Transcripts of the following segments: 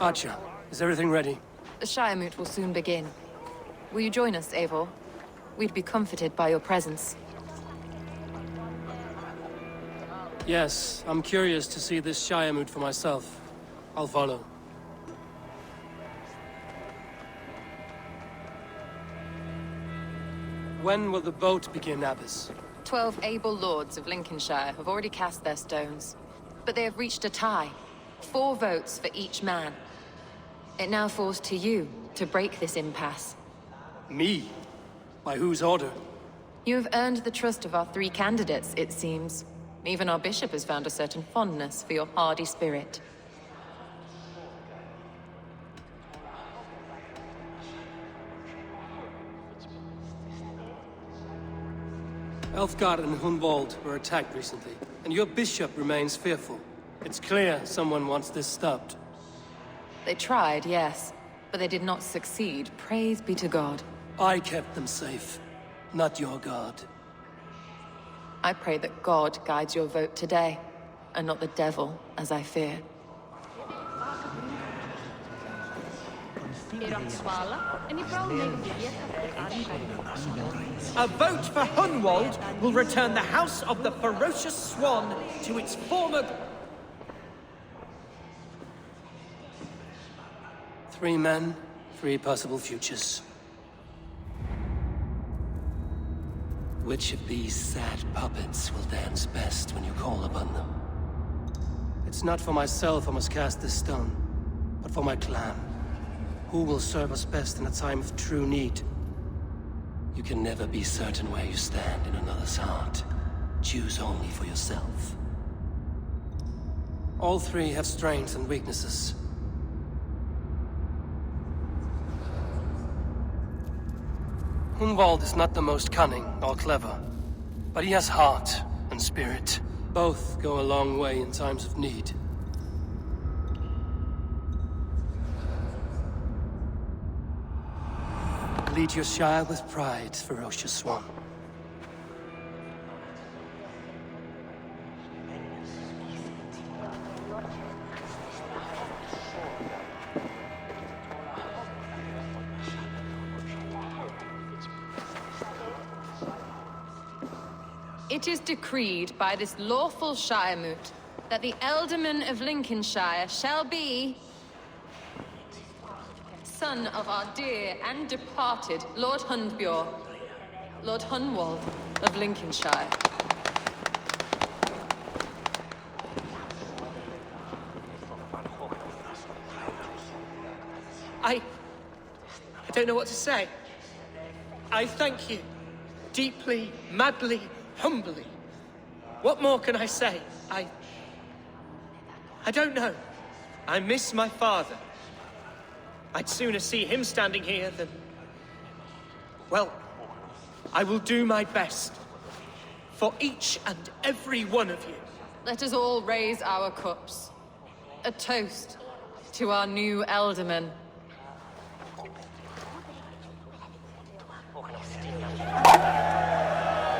Archer, is everything ready? The Shiremoot will soon begin. Will you join us, Eivor? We'd be comforted by your presence. Yes, I'm curious to see this Shiremoot for myself. I'll follow. When will the vote begin, Abbess? 12 able lords of Lincolnshire have already cast their stones, but they have reached a tie. 4 votes for each man. It now falls to you to break this impasse. Me? By whose order? You have earned the trust of our 3 candidates, it seems. Even our bishop has found a certain fondness for your hardy spirit. Elfgard and Hunwald were attacked recently, and your bishop remains fearful. It's clear someone wants this stopped. They tried, yes, but they did not succeed. Praise be to God. I kept them safe, not your god. I pray that God guides your vote today, and not the devil, as I fear. A vote for Hunwald will return the House of the Ferocious Swan to its former... 3 men, 3 possible futures. Which of these sad puppets will dance best when you call upon them? It's not for myself I must cast this stone, but for my clan. Who will serve us best in a time of true need? You can never be certain where you stand in another's heart. Choose only for yourself. All 3 have strengths and weaknesses. Hunwald is not the most cunning or clever, but he has heart and spirit. Both go a long way in times of need. Lead your Shire with pride, Ferocious Swan. It is decreed by this lawful Shiremoot that the Ealdorman of Lincolnshire shall be... son of our dear and departed Lord Hundbjorn, Lord Hunwald of Lincolnshire. I don't know what to say. I thank you. Deeply, madly, humbly. What more can I say? I don't know. I miss my father. I'd sooner see him standing here than... Well, I will do my best. For each and every one of you. Let us all raise our cups. A toast to our new Ealdorman.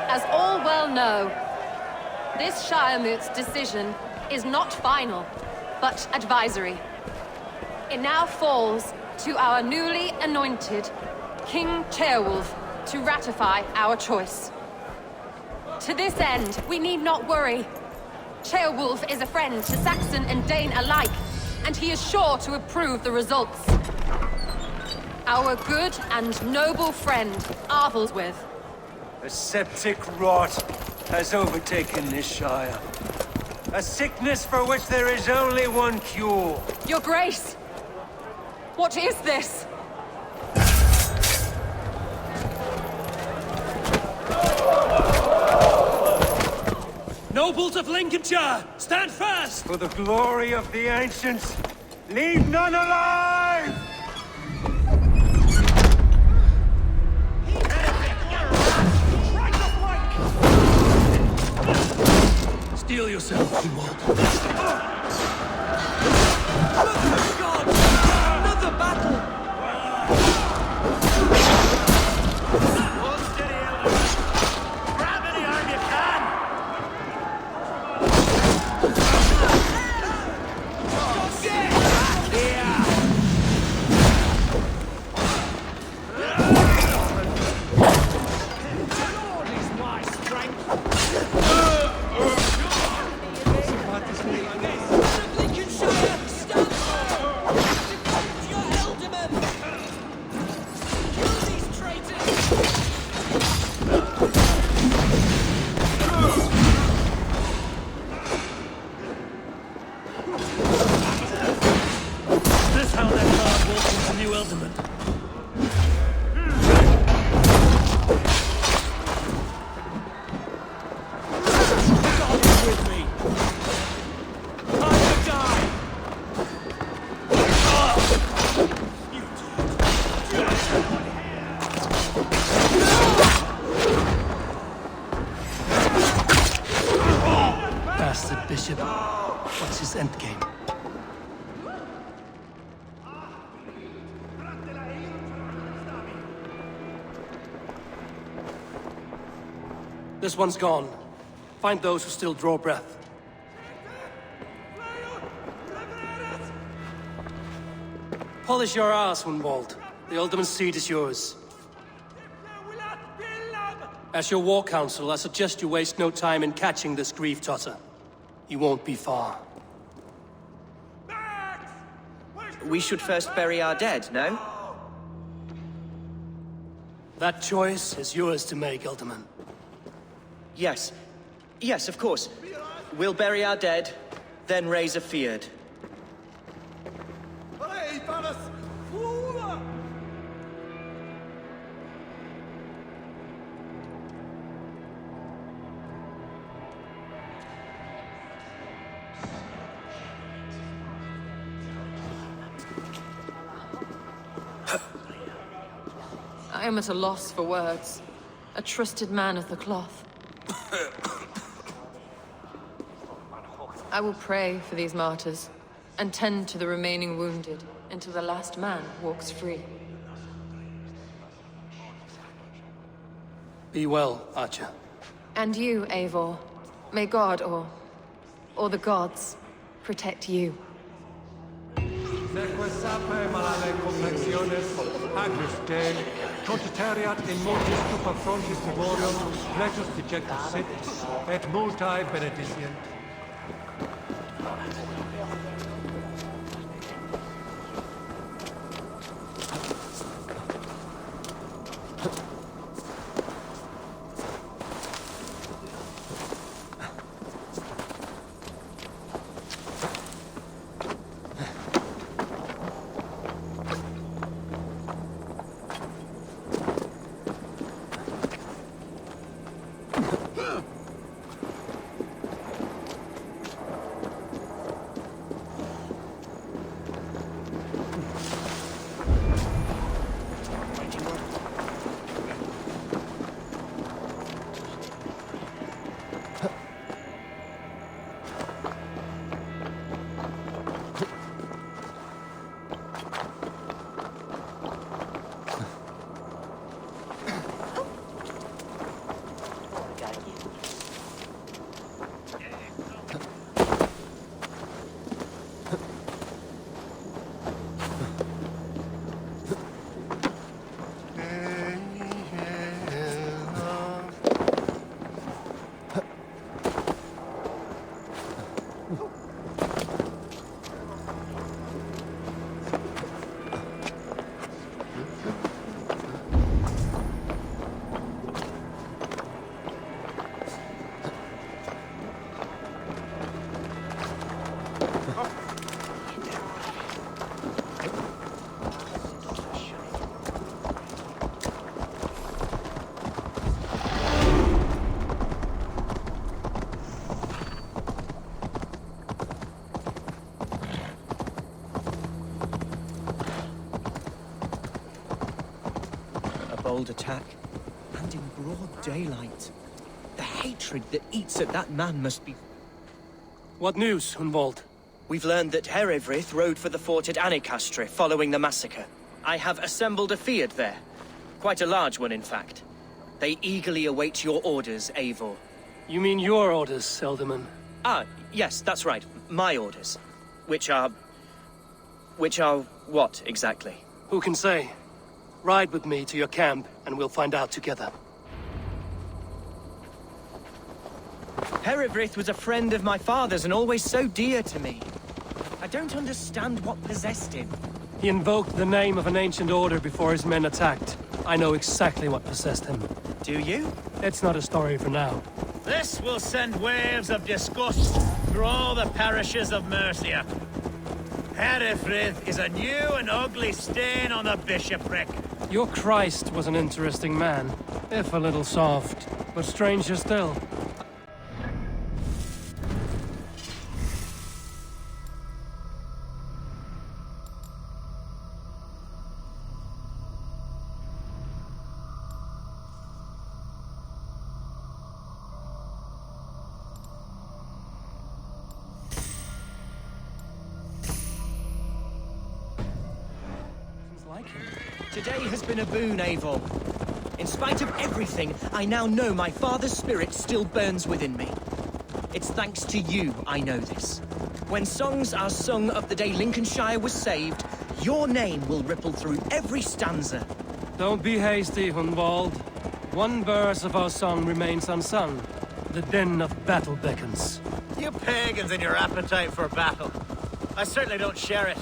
As all well know, this Shiremoot's decision is not final, but advisory. It now falls to our newly anointed King Ceolwulf to ratify our choice. To this end, we need not worry. Ceolwulf is a friend to Saxon and Dane alike, and he is sure to approve the results. Our good and noble friend, Arthelswith. A septic rot has overtaken this Shire. A sickness for which there is only one cure. Your Grace! What is this? Nobles of Lincolnshire, stand fast! For the glory of the ancients, leave none alive! Steel yourself, Hunwald. God! Another battle! Hold steady, Elder. Grab any arm you can! this endgame. This one's gone. Find those who still draw breath. Polish your ass, Hunwald. The Alderman's seat is yours. As your war council, I suggest you waste no time in catching this grief-totter. He won't be far. We should first bury our dead, no? That choice is yours to make, Alderman. Yes. Yes, of course. We'll bury our dead, then raise a feared. I am at a loss for words. A trusted man of the cloth. I will pray for these martyrs, and tend to the remaining wounded until the last man walks free. Be well, Archer. And you, Eivor. May God, or the gods, protect you. Neque sape malale complexiones, agnus Dei, contitariat in mortis tupa frontis memoriam, plectus dejectus sit, et multae benedicient. Bold attack, and in broad daylight. The hatred that eats at that man must be... What news, Hunwald? We've learned that Herivryth rode for the fort at Annikastre following the massacre. I have assembled a feard there. Quite a large one, in fact. They eagerly await your orders, Eivor. You mean your orders, Alderman? Ah, yes, that's right. My orders. Which are what, exactly? Who can say? Ride with me to your camp, and we'll find out together. Herivryth was a friend of my father's and always so dear to me. I don't understand what possessed him. He invoked the name of an ancient order before his men attacked. I know exactly what possessed him. Do you? It's not a story for now. This will send waves of disgust through all the parishes of Mercia. Herefrith is a new and ugly stain on the bishopric. Your Christ was an interesting man, if a little soft, but stranger still. Today has been a boon, Eivor. In spite of everything, I now know my father's spirit still burns within me. It's thanks to you I know this. When songs are sung of the day Lincolnshire was saved, your name will ripple through every stanza. Don't be hasty, Hunwald. One verse of our song remains unsung. The din of battle beckons. You pagans and your appetite for battle. I certainly don't share it.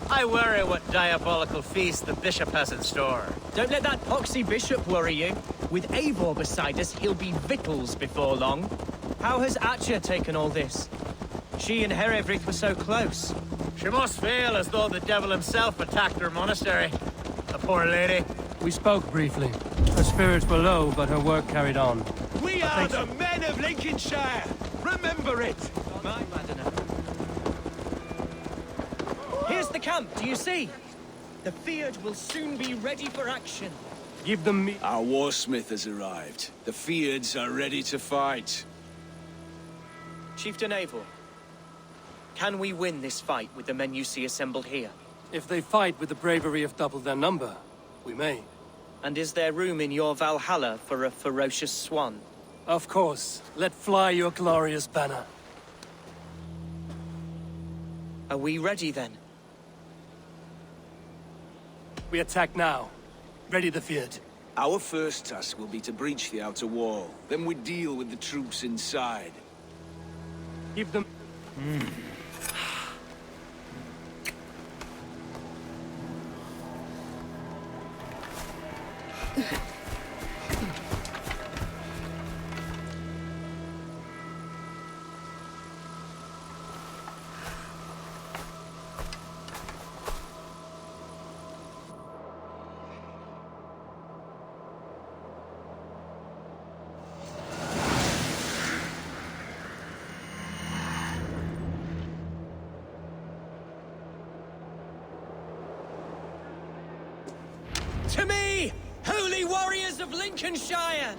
I worry what diabolical feast the bishop has in store. Don't let that poxy bishop worry you. With Eivor beside us, he'll be victuals before long. How has Atcha taken all this? She and Herefrith were so close. She must feel as though the devil himself attacked her monastery. The poor lady. We spoke briefly. Her spirits were low, but her work carried on. We are the men of Lincolnshire! Remember it! My Madonna. Here's the camp, do you see? The Field will soon be ready for action. Give them me. Our warsmith has arrived. The Fields are ready to fight. Chieftain Eivor, can we win this fight with the men you see assembled here? If they fight with the bravery of double their number, we may. And is there room in your Valhalla for a ferocious swan? Of course. Let fly your glorious banner. Are we ready then? We attack now. Ready the field. Our first task will be to breach the outer wall. Then we deal with the troops inside. Keep them... To me, holy warriors of Lincolnshire!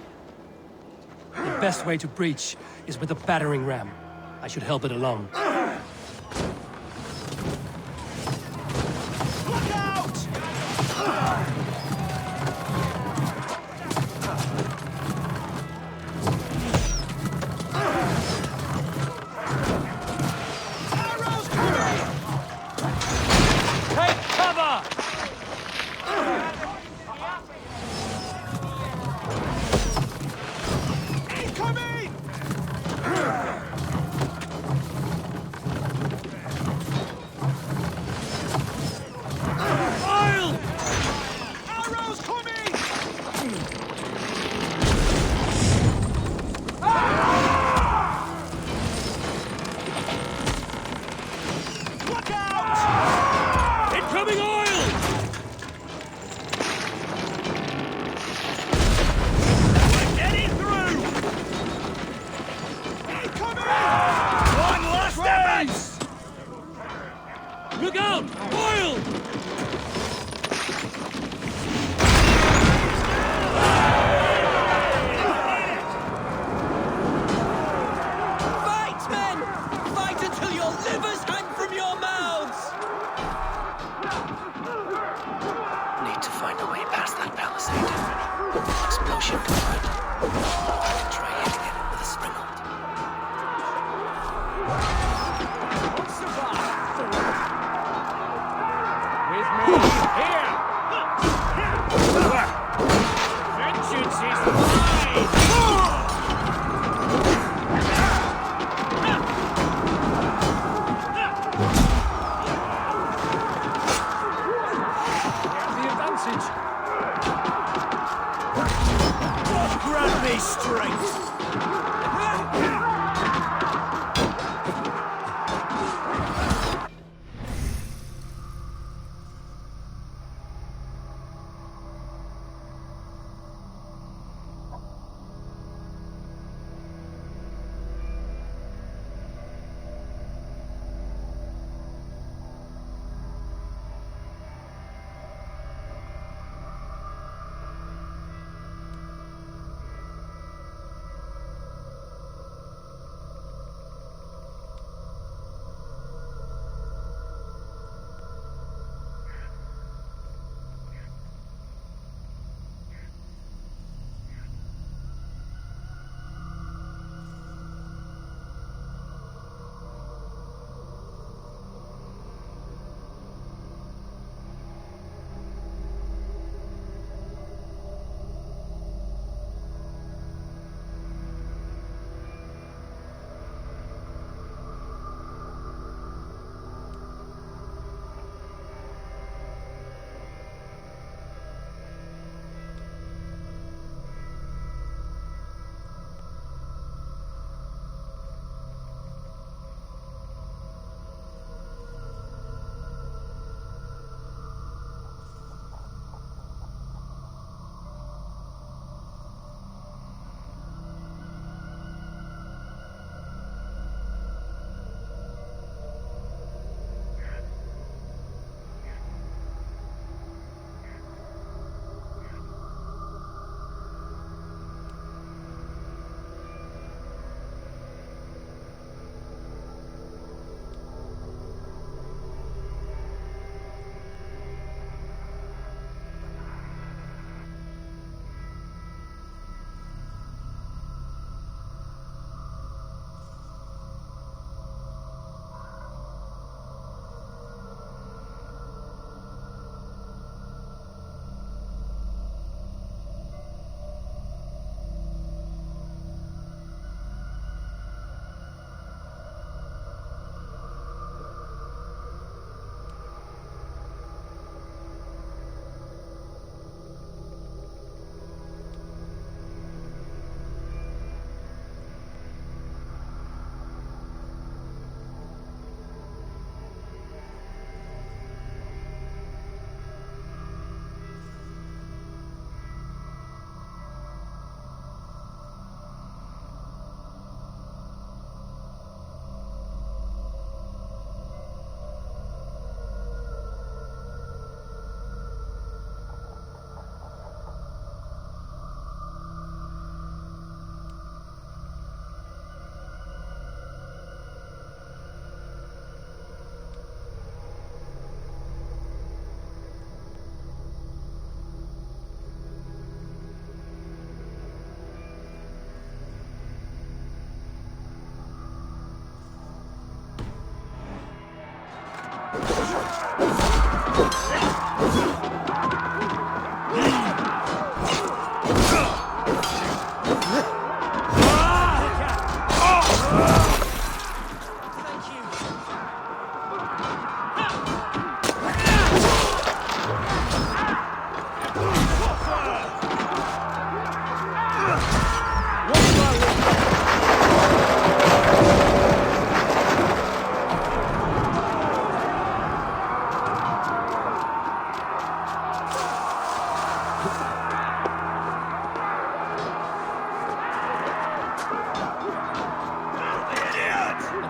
The best way to breach is with a battering ram. I should help it along. Look out! Arrows coming! Take cover! Incoming! Oil! Arrows coming! Look out! Incoming oil! We're getting through! Incoming! One last effort! Look out! Oil! Fight, men! Fight until your livers hang from your mouths! Need to find a way past that palisade. Explosion covered. I can try hitting it with a springald. With me, here! Vengeance is mine! The advantage. Grant me strength!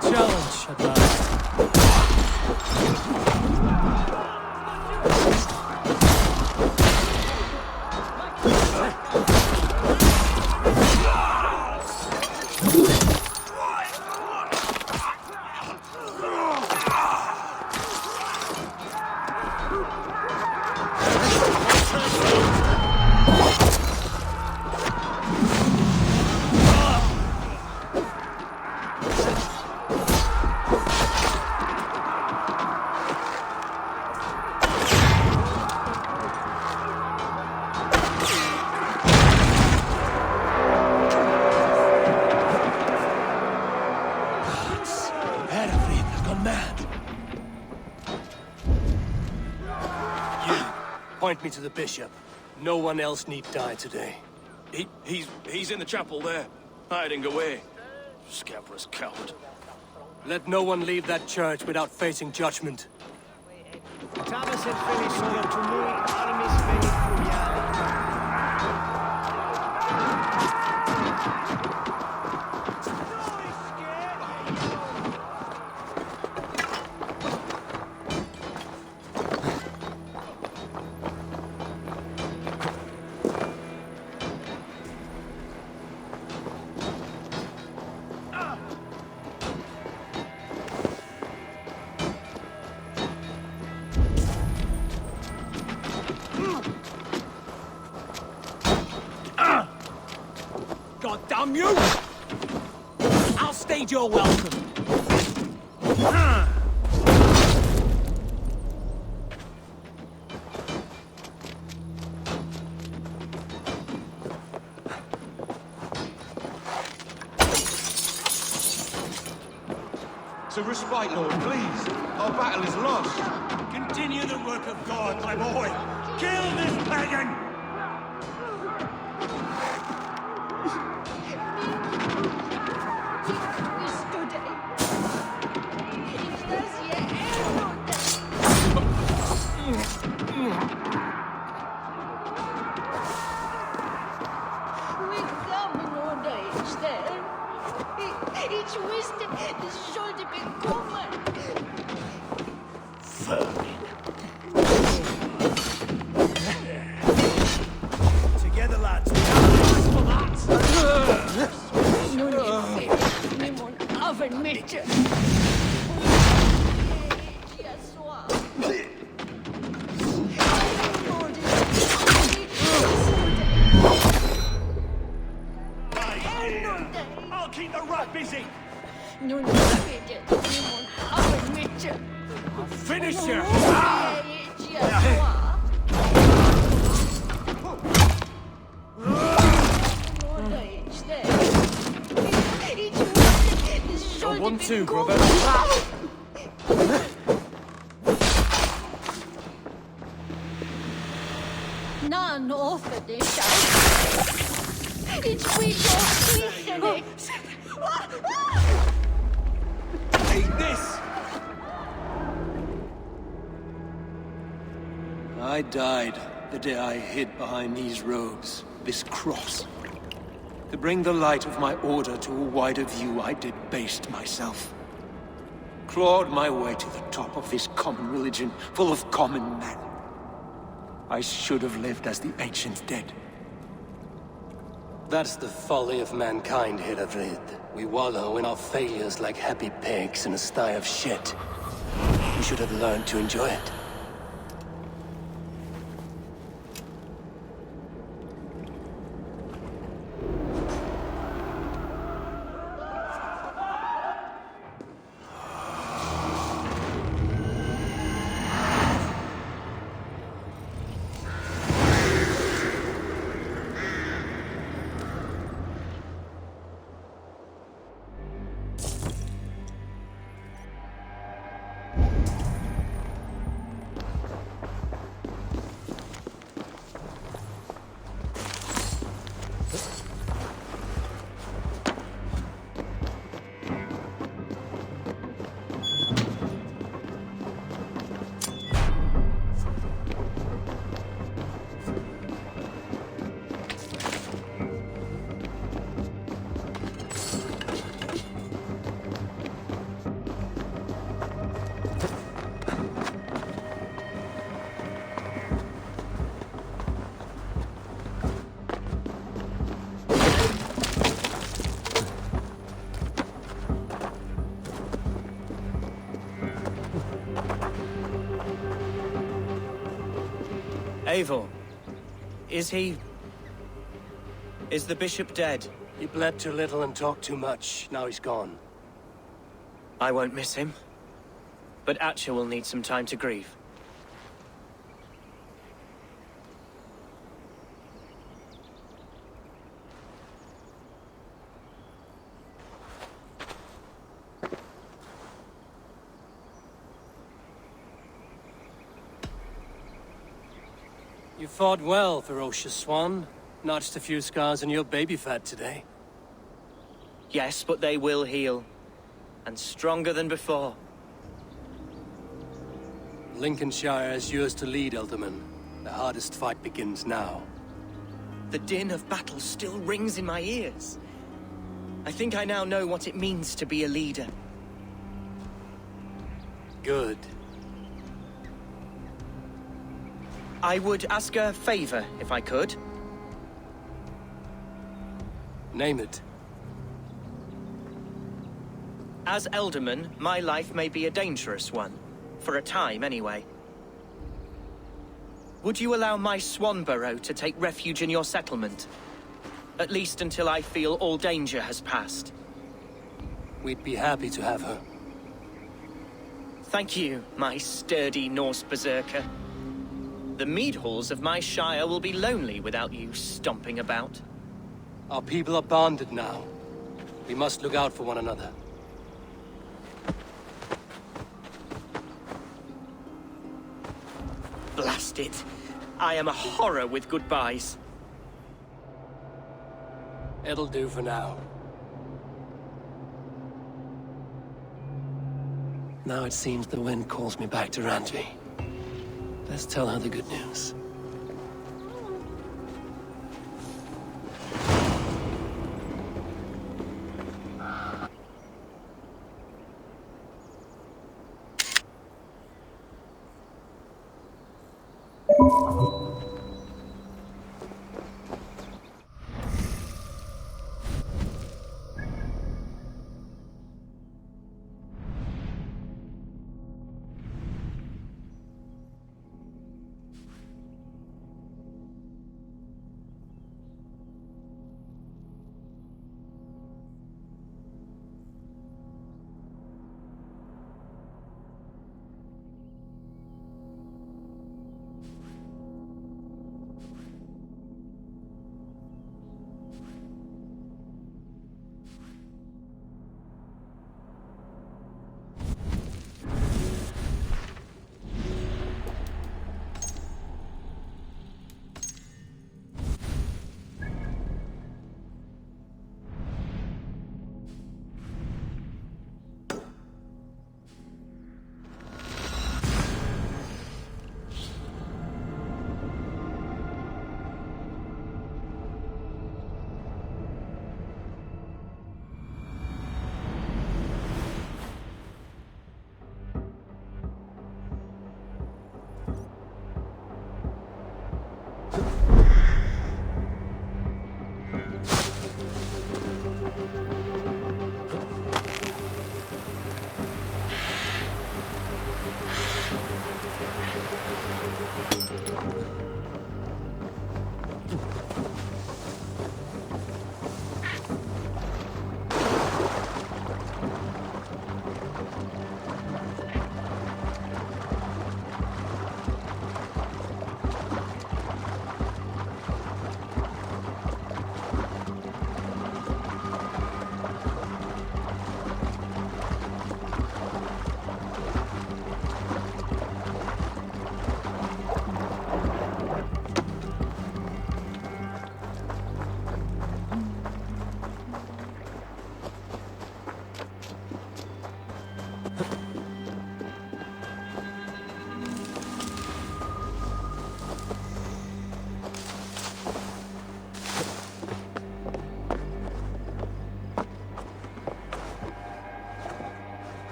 Challenge at last. Point me to the bishop. No one else need die today. He's in the chapel there, hiding away. Scabrous coward. Let no one leave that church without facing judgment. Tavis et finis solo tumui armis veni furiali. God damn you! I'll stage your welcome. It's a respite, Lord, please. Our battle is lost. Continue the work of God, my boy. Kill this pagan! Together, lads. I'll keep the rat busy. I'll finish you. You're 1-2, brother. None offer this out. It's with your teeth in it. Take this! I died the day I hid behind these robes, this cross. To bring the light of my order to a wider view, I debased myself. Clawed my way to the top of this common religion, full of common men. I should have lived as the ancient dead. That's the folly of mankind, Hilavrid. We wallow in our failures like happy pigs in a sty of shit. We should have learned to enjoy it. Eivor, is he... is the bishop dead? He bled too little and talked too much. Now he's gone. I won't miss him. But Atcha will need some time to grieve. You fought well, ferocious swan. Notched a few scars on your baby fat today. Yes, but they will heal. And stronger than before. Lincolnshire is yours to lead, Elderman. The hardest fight begins now. The din of battle still rings in my ears. I think I now know what it means to be a leader. Good. I would ask a favor, if I could. Name it. As Elderman, my life may be a dangerous one. For a time, anyway. Would you allow my Swanborough to take refuge in your settlement? At least until I feel all danger has passed. We'd be happy to have her. Thank you, my sturdy Norse berserker. The mead halls of my shire will be lonely without you stomping about. Our people are bonded now. We must look out for one another. Blast it. I am a horror with goodbyes. It'll do for now. Now it seems the wind calls me back to Randvi. Let's tell her the good news.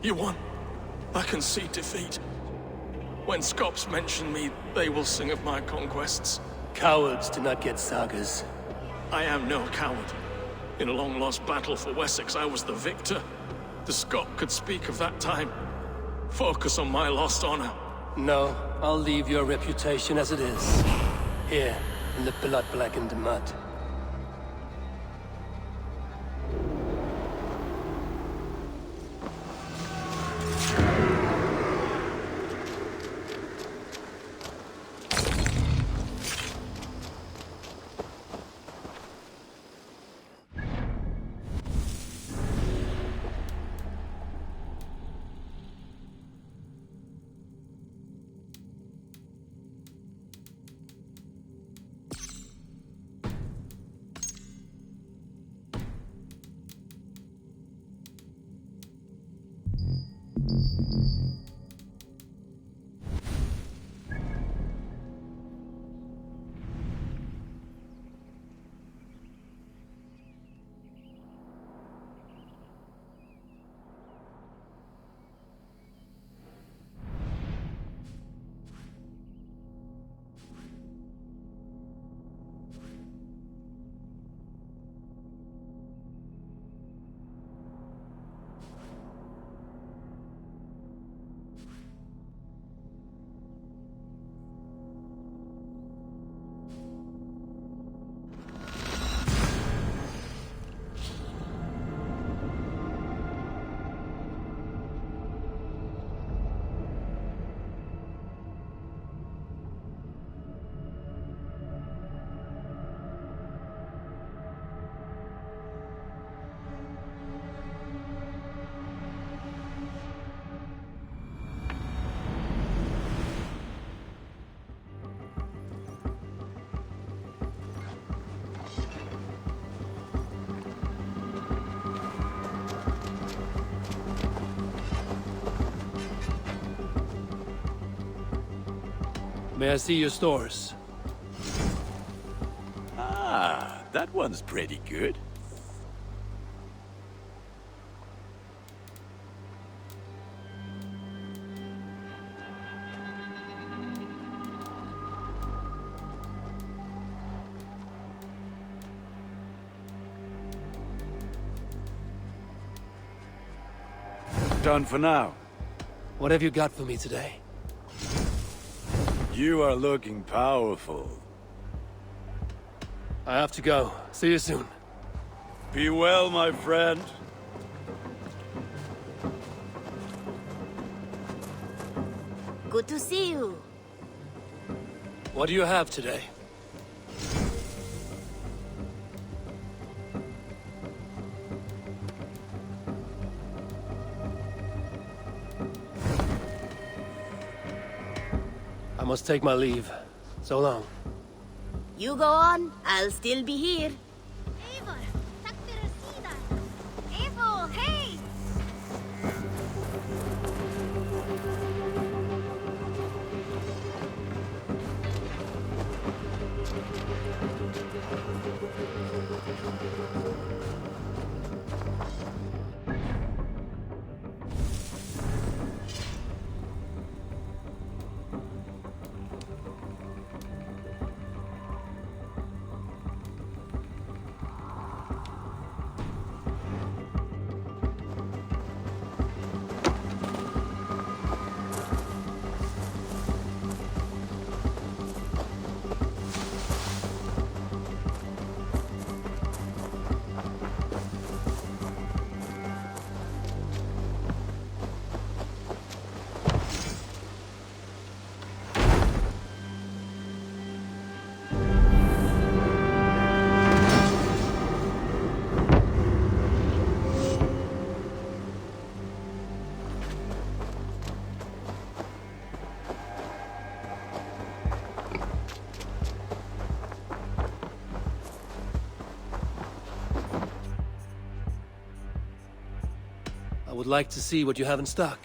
You won. I concede defeat. When Scops mention me, they will sing of my conquests. Cowards do not get sagas. I am no coward. In a long-lost battle for Wessex, I was the victor. The Scot could speak of that time. Focus on my lost honor. No, I'll leave your reputation as it is. Here, in the blood-blackened mud. May I see your stores? Ah, that one's pretty good. Done for now. What have you got for me today? You are looking powerful. I have to go. See you soon. Be well, my friend. Good to see you. What do you have today? I must take my leave. So long. You go on, I'll still be here. Eivor, hey! I would like to see what you have in stock.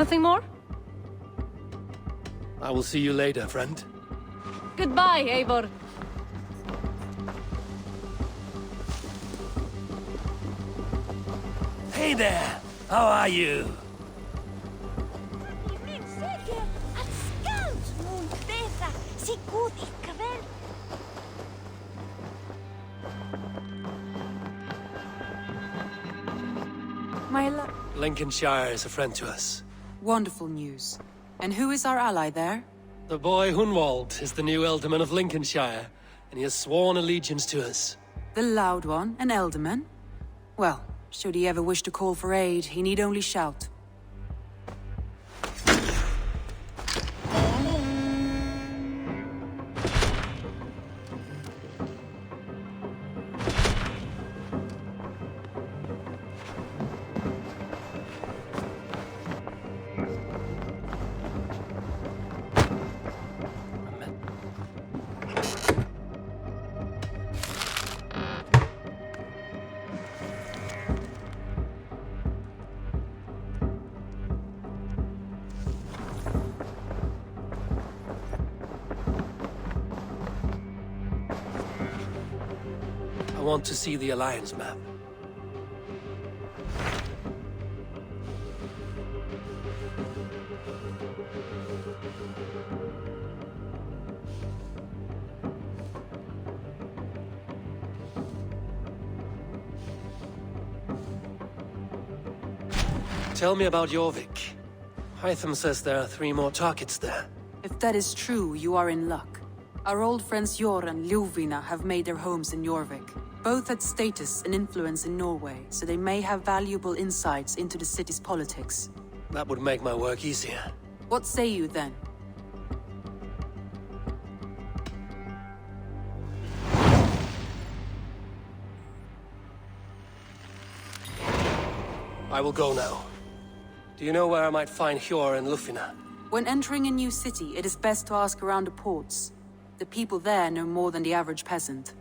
Nothing more? I will see you later, friend. Goodbye, Eivor. Hey there! How are you? Lincolnshire is a friend to us. Wonderful news. And who is our ally there? The boy Hunwald is the new Ealdorman of Lincolnshire, and he has sworn allegiance to us. The loud one, an Ealdorman? Well, should he ever wish to call for aid, he need only shout. I want to see the Alliance map. Tell me about Jorvik. Hytham says there are 3 more targets there. If that is true, you are in luck. Our old friends Jor and Ljuvina have made their homes in Jorvik. Both had status and influence in Norway, so they may have valuable insights into the city's politics. That would make my work easier. What say you then? I will go now. Do you know where I might find Hjor and Lufina? When entering a new city, it is best to ask around the ports. The people there know more than the average peasant.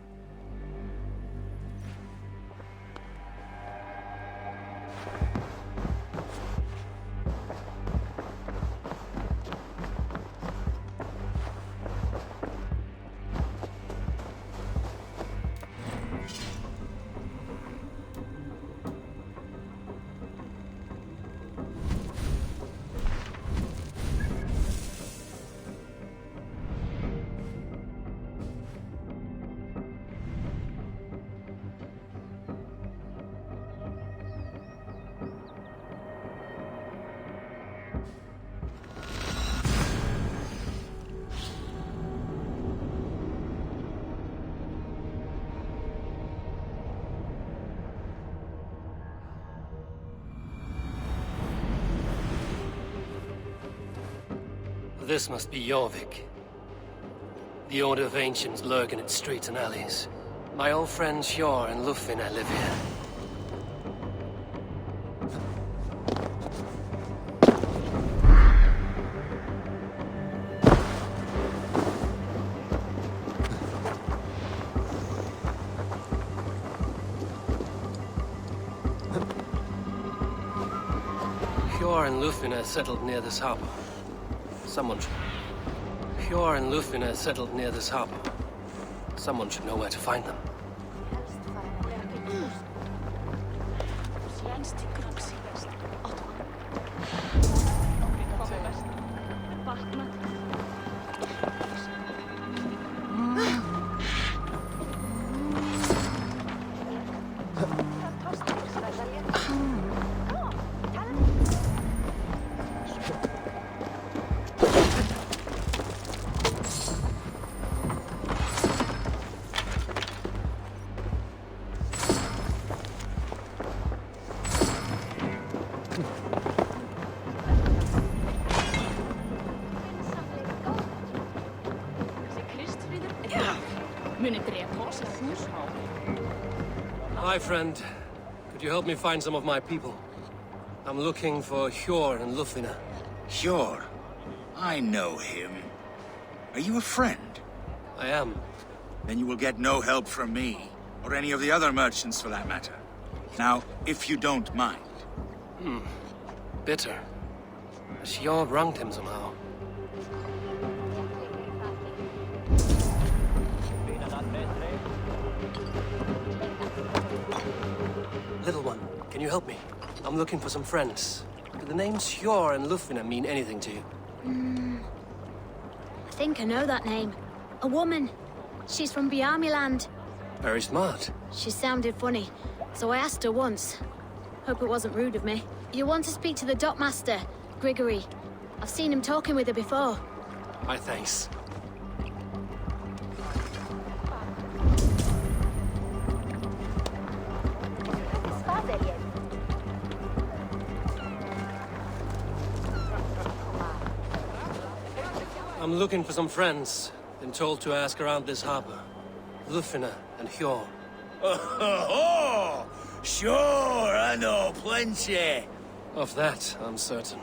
This must be Jorvik. The Order of Ancients lurk in its streets and alleys. My old friends Hjor and Lufina live here. Hjor and Lufina settled near this harbor. Hjor and Lufina settled near this harbor. Someone should know where to find them. Hi, friend. Could you help me find some of my people? I'm looking for Hjor and Lufina. Hjor? I know him. Are you a friend? I am. Then you will get no help from me, or any of the other merchants for that matter. Now, if you don't mind. Bitter. Sjord wronged him somehow. Little one, can you help me? I'm looking for some friends. Do the names Sjord and Lufvina mean anything to you? I think I know that name. A woman. She's from Bjarmiland. Very smart. She sounded funny, so I asked her once. Hope it wasn't rude of me. You want to speak to the dockmaster, Grigory. I've seen him talking with her before. My thanks. I'm looking for some friends. Been told to ask around this harbor. Lufvina and Hjor. Oh, sure, I know plenty. Of that, I'm certain.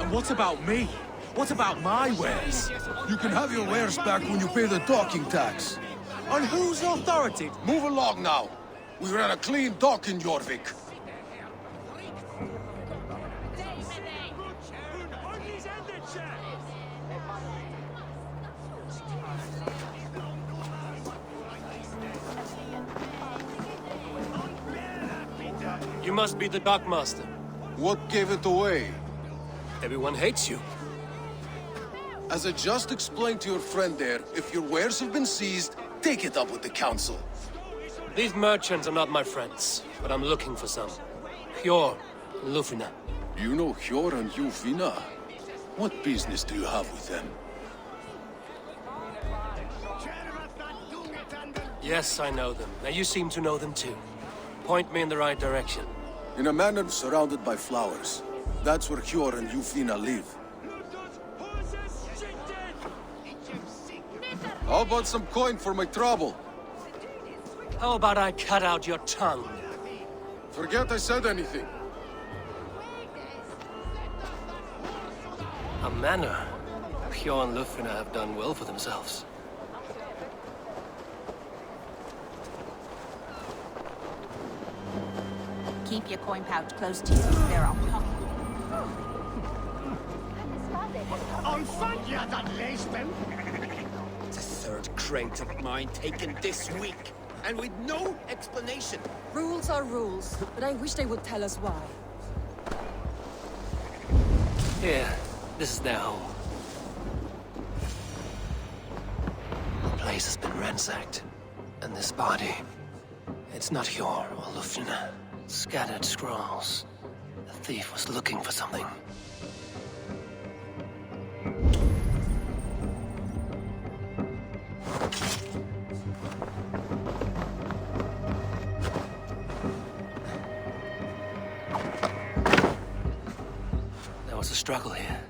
And what about me? What about my wares? You can have your wares back when you pay the docking tax. On whose authority? Move along now. We ran a clean dock in Jorvik. You must be the dockmaster. What gave it away? Everyone hates you. As I just explained to your friend there, if your wares have been seized, take it up with the council. These merchants are not my friends, but I'm looking for some. Hjor and Lufvina. You know Hjor and Lufvina? What business do you have with them? Yes, I know them. Now you seem to know them too. Point me in the right direction. In a manor surrounded by flowers. That's where Hjor and Lufvina live. How about some coin for my trouble? How about I cut out your tongue? Forget I said anything. A manor. Hjor and Lufvina have done well for themselves. Keep your coin pouch close to you. There are pockets. It's a third crate of mine taken this week, and with no explanation. Rules are rules, but I wish they would tell us why. Here, this is their home. The place has been ransacked. And this body, it's not Hjor or Lufvina. Scattered scrolls. The thief was looking for something. There was a struggle here.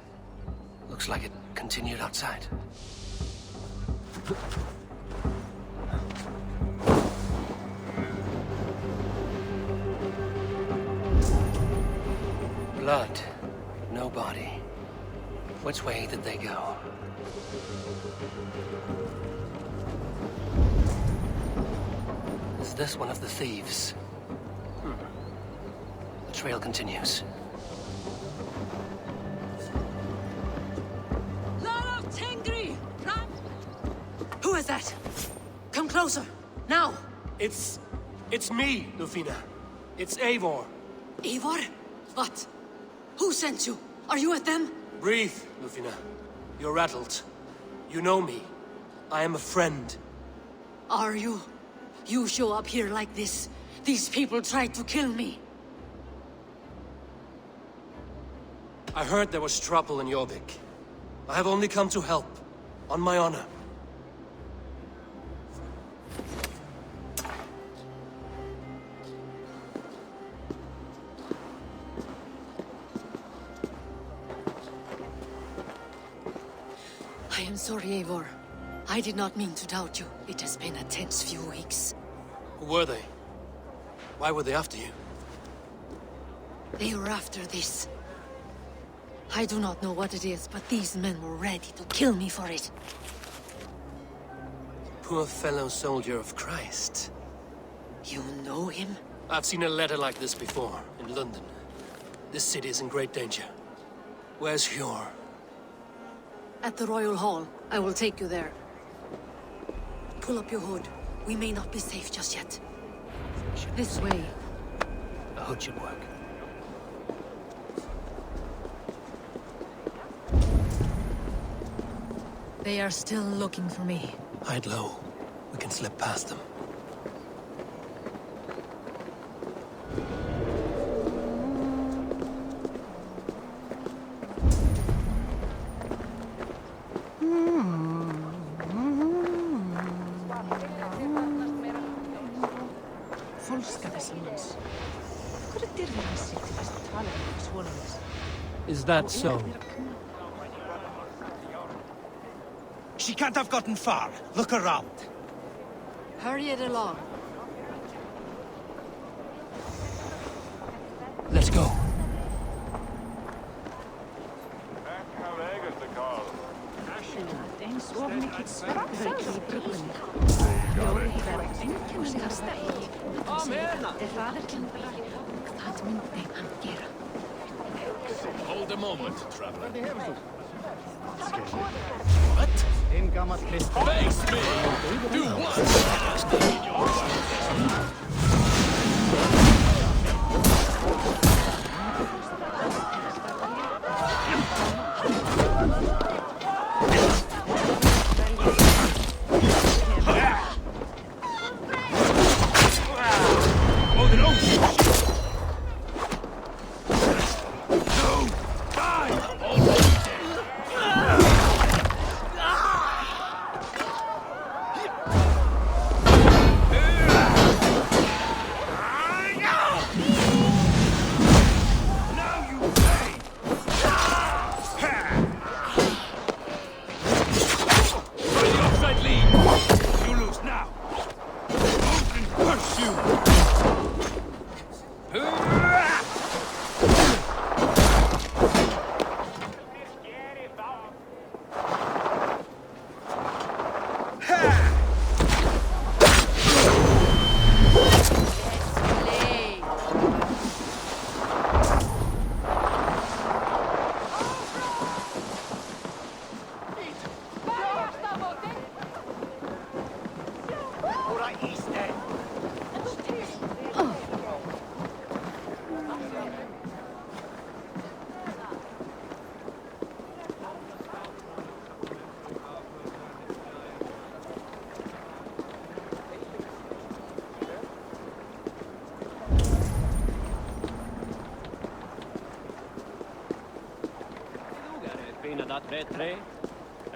Looks like it continued outside. Blood, but no body. Which way did they go? Is this one of the thieves? The trail continues. Who is that? Come closer, now! It's me, Lufvina. It's Eivor. Eivor? What? Who sent you? Are you with them? Breathe, Lufvina. You're rattled. You know me. I am a friend. Are you? You show up here like this. These people tried to kill me. I heard there was trouble in Jorvik. I have only come to help. On my honor. I am sorry, Eivor. I did not mean to doubt you. It has been a tense few weeks. Who were they? Why were they after you? They were after this. I do not know what it is, but these men were ready to kill me for it. Poor fellow soldier of Christ. You know him? I've seen a letter like this before, in London. This city is in great danger. Where's Hjor? At the Royal Hall. I will take you there. Pull up your hood. We may not be safe just yet. This way. A hood should work. They are still looking for me. Hide low. We can slip past them. Is that so? She can't have gotten far. Look around. Hurry it along. Let's go. Hold a moment, traveler. What? Face me! Do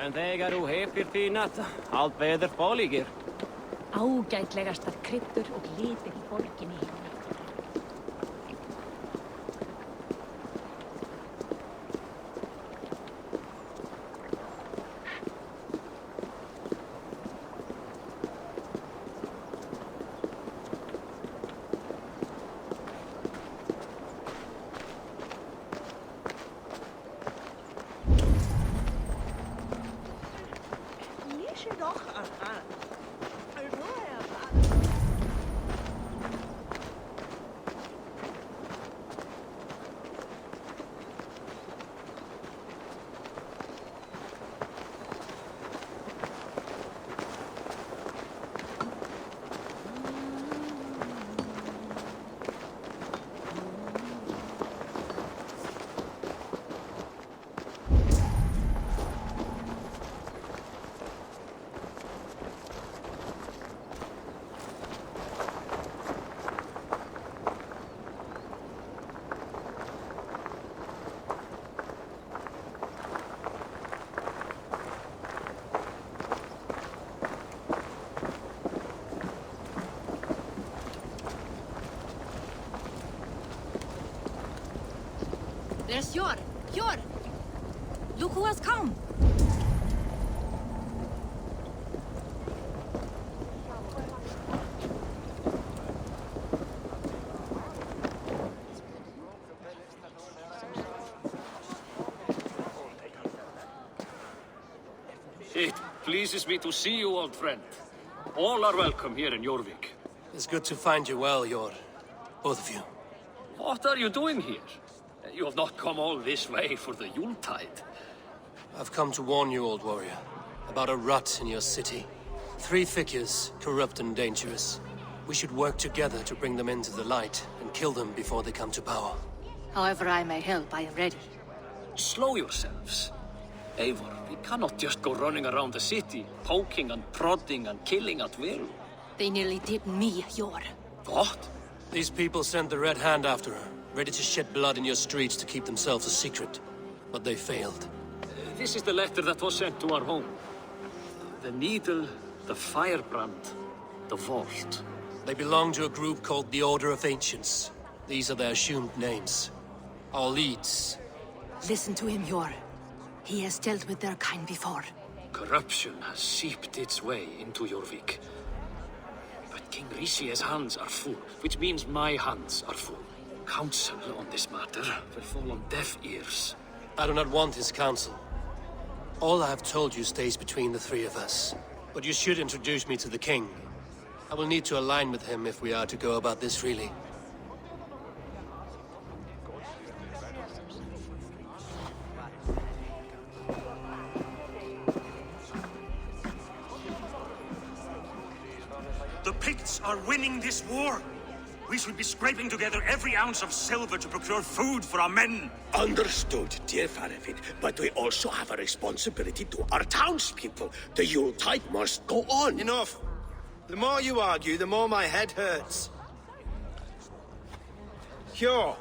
En þegar þú hefir fínat, allt veður fólíkir. Ágætlegastar kryddur og litir í borginni. There's Hjor! Hjor! Look who has come! It pleases me to see you, old friend. All are welcome here in Jorvik. It's good to find you well, Yor. Both of you. What are you doing here? You have not come all this way for the Yuletide. I've come to warn you, old warrior, about a rot in your city. 3 figures, corrupt and dangerous. We should work together to bring them into the light and kill them before they come to power. However I may help, I am ready. Slow yourselves. Eivor, we cannot just go running around the city, poking and prodding and killing at will. They nearly did me, Yor. What? These people sent the Red Hand after her, ready to shed blood in your streets to keep themselves a secret. But they failed. This is the letter that was sent to our home. The needle, the firebrand, the vault. They belong to a group called the Order of Ancients. These are their assumed names. Our leads. Listen to him, Yor. He has dealt with their kind before. Corruption has seeped its way into Jorvik. But King Rishi's hands are full, which means my hands are full. Counsel on this matter will fall on deaf ears. I do not want his counsel. All I have told you stays between the 3 of us. But you should introduce me to the king. I will need to align with him if we are to go about this freely. The Picts are winning this war. We should be scraping together every ounce of silver to procure food for our men. Understood, dear Faravid, but we also have a responsibility to our townspeople. The Yuletide must go on. Enough. The more you argue, the more my head hurts. Sure,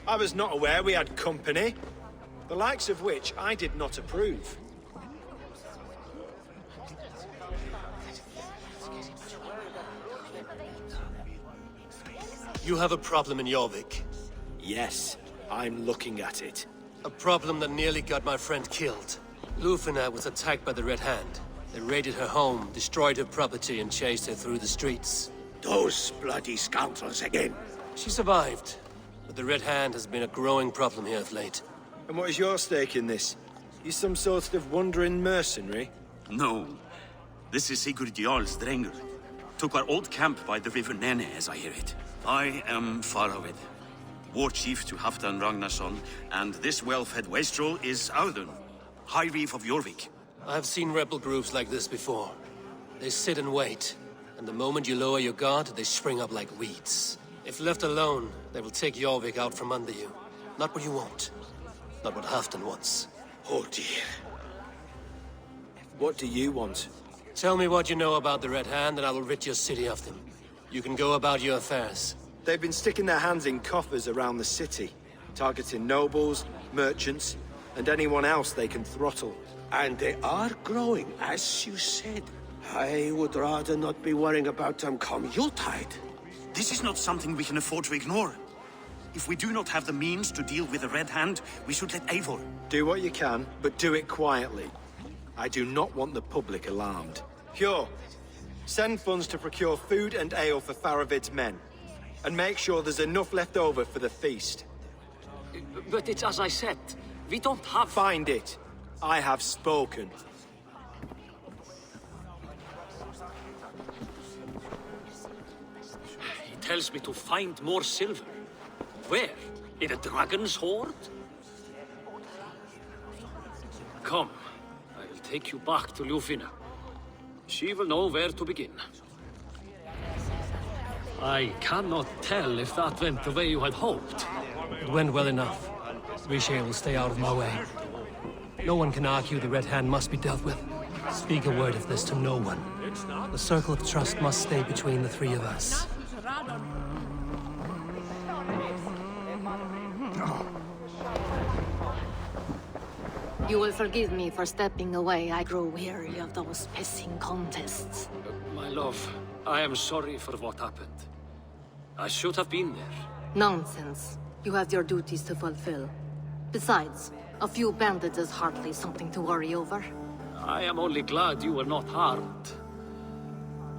I was not aware we had company, the likes of which I did not approve. You have a problem in Jorvik. Yes, I'm looking at it. A problem that nearly got my friend killed. Lufina was attacked by the Red Hand. They raided her home, destroyed her property, and chased her through the streets. Those bloody scoundrels again. She survived, but the Red Hand has been a growing problem here of late. And what is your stake in this? You some sort of wandering mercenary? No. This is Sigurd Jarl's Drenger. Took our old camp by the river Nene, as I hear it. I am Faravid, war chief to Halfdan Ragnarsson, and this well-fed wastrel is Audun, High Reeve of Jorvik. I have seen rebel groups like this before. They sit and wait, and the moment you lower your guard, they spring up like weeds. If left alone, they will take Jorvik out from under you. Not what you want. Not what Halfdan wants. Oh dear. What do you want? Tell me what you know about the Red Hand, and I will rid your city of them. You can go about your affairs. They've been sticking their hands in coffers around the city, targeting nobles, merchants, and anyone else they can throttle. And they are growing, as you said. I would rather not be worrying about them come Yuletide. This is not something we can afford to ignore. If we do not have the means to deal with the Red Hand, we should let Eivor. Do what you can, but do it quietly. I do not want the public alarmed. Pure. Send funds to procure food and ale for Faravid's men. And make sure there's enough left over for the feast. But it's as I said. We don't have... Find it. I have spoken. He tells me to find more silver. Where? In a dragon's hoard? Come. I will take you back to Lufina. She will know where to begin. I cannot tell if that went the way you had hoped. It went well enough. Rishi will stay out of my way. No one can argue the Red Hand must be dealt with. Speak a word of this to no one. The circle of trust must stay between the 3 of us. You will forgive me for stepping away. I grow weary of those pissing contests. My love, I am sorry for what happened. I should have been there. Nonsense. You have your duties to fulfill. Besides, a few bandits is hardly something to worry over. I am only glad you were not harmed.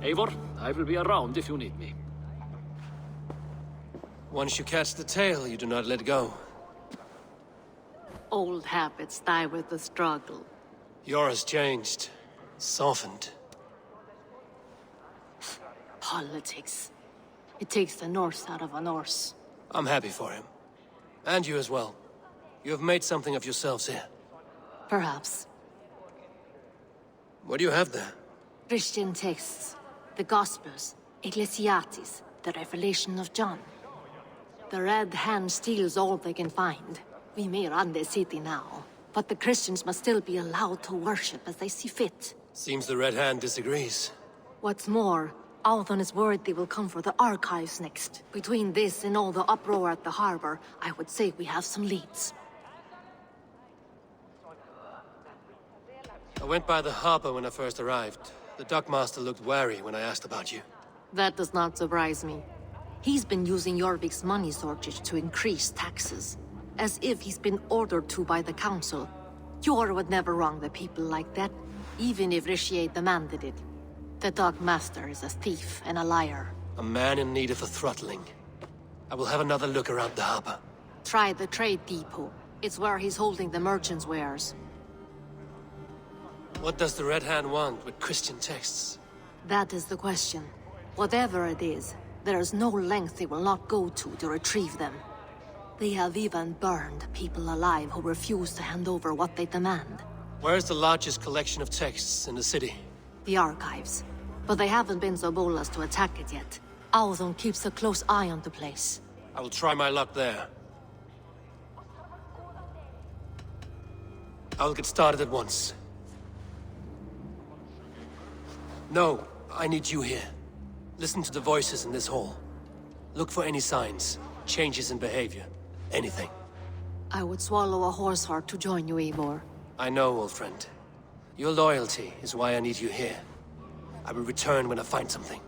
Eivor, I will be around if you need me. Once you catch the tail, you do not let go. Old habits die with the struggle. Yours changed. Softened. Politics. It takes the Norse out of a Norse. I'm happy for him. And you as well. You have made something of yourselves here. Perhaps. What do you have there? Christian texts. The Gospels. Ecclesiastes. The Revelation of John. The Red Hand steals all they can find. We may run the city now, but the Christians must still be allowed to worship as they see fit. Seems the Red Hand disagrees. What's more, Althon is worried they will come for the archives next. Between this and all the uproar at the harbor, I would say we have some leads. I went by the harbor when I first arrived. The dockmaster looked wary when I asked about you. That does not surprise me. He's been using Jorvik's money shortage to increase taxes. As if he's been ordered to by the council. Jor would never wrong the people like that, even if Richier demanded it. The dockmaster is a thief and a liar. A man in need of a throttling. I will have another look around the harbor. Try the trade depot. It's where he's holding the merchants' wares. What does the Red Hand want with Christian texts? That is the question. Whatever it is, there is no length they will not go to retrieve them. They have even burned people alive who refuse to hand over what they demand. Where is the largest collection of texts in the city? The archives. But they haven't been so bold as to attack it yet. Althon keeps a close eye on the place. I will try my luck there. I will get started at once. No, I need you here. Listen to the voices in this hall. Look for any signs, changes in behavior, anything. I would swallow a horse heart to join you, Eivor. I know, old friend. Your loyalty is why I need you here. I will return when I find something.